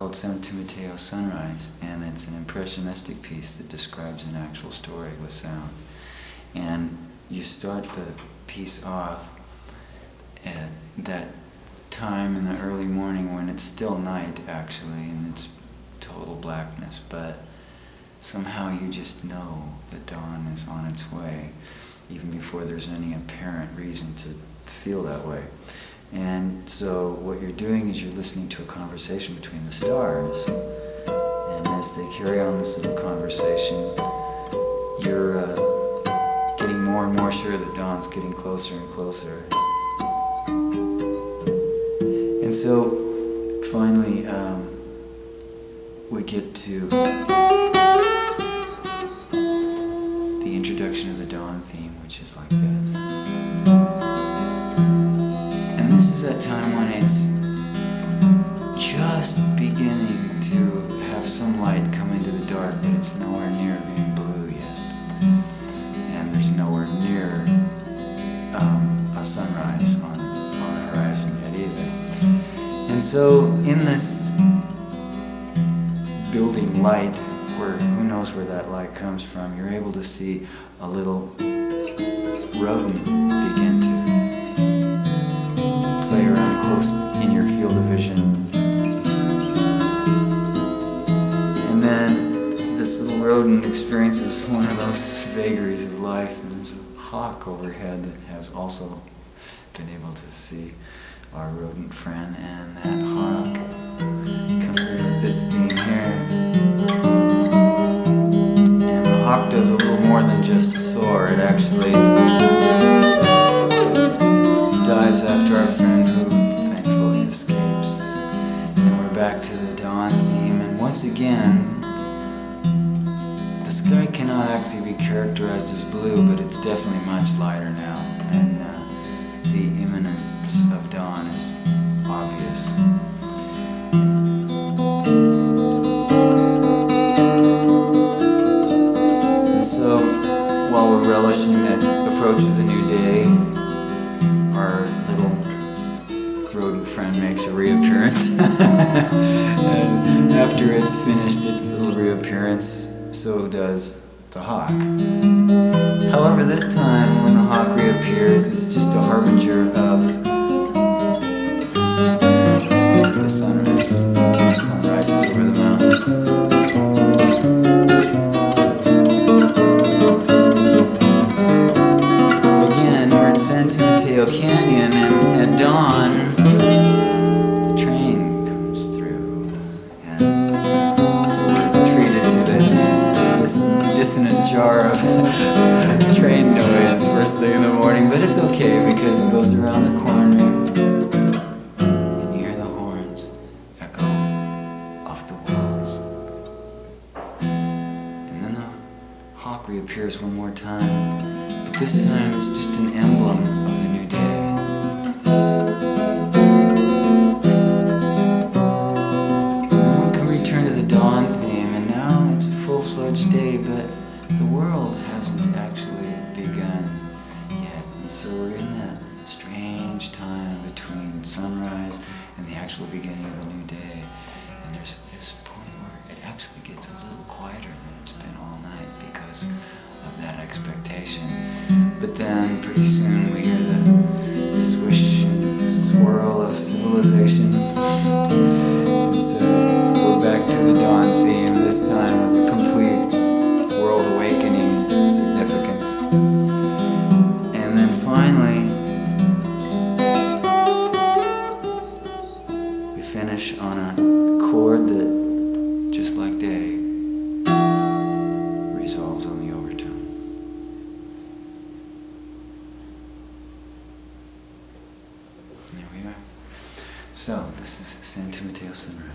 called San Timoteo Sunrise, and it's an impressionistic piece that describes an actual story with sound. And you start the piece off at that time in the early morning when it's still night, actually, and it's total blackness, but somehow you just know that dawn is on its way, even before there's any apparent reason to feel that way. And so what you're doing is you're listening to a conversation between the stars, and as they carry on this little conversation, you're getting more and more sure that dawn's getting closer and closer. And so finally we get to the introduction of the dawn theme, which is like this. And this is that time when it's just beginning to have some light come into the dark, but it's nowhere near being blue yet. And there's nowhere near a sunrise on the horizon yet either. And so in this building light, where who knows where that light comes from, you're able to see a little rodent begin to play around close in your field of vision. And then this little rodent experiences one of those vagaries of life, and there's a hawk overhead that has also been able to see our rodent friend, and that hawk comes in with this theme here. And the hawk does a little more than just soar. It actually dives after our friend, who thankfully escapes. And we're back to the dawn theme, and once again the sky cannot actually be characterized as blue, but it's definitely much lighter now, and the imminence of dawn is obvious. And so, while we're relishing the approach of the new day, our little rodent friend makes a reappearance. And after it's finished its little reappearance, so does the hawk. However, this time when the hawk reappears, it's just a harbinger of the sunrise. The sun rises over the mountains. Again, we're in San Timoteo Canyon, and at dawn, the train comes through. And so we're treated to this dissonant jar of train noise first thing in the morning, but it's okay because it goes around the corner and you hear the horns echo off the walls. And then the hawk reappears one more time, but this time it's just an emblem of the new day. And then one can return to the dawn theme, and now it's a full-fledged day, but the world hasn't actually begun yet, and so we're in that strange time between sunrise and the actual beginning of the new day. And there's this point where it actually gets a little quieter than it's been all night because of that expectation. But then pretty soon we hear the swish and swirl of civilization. And so we're back to the dawn theme, this time with a complete world awakening significance. And then finally, we finish on a chord that, just like day, resolves on the overtone. And there we are. So, this is San Timoteo Sunrise.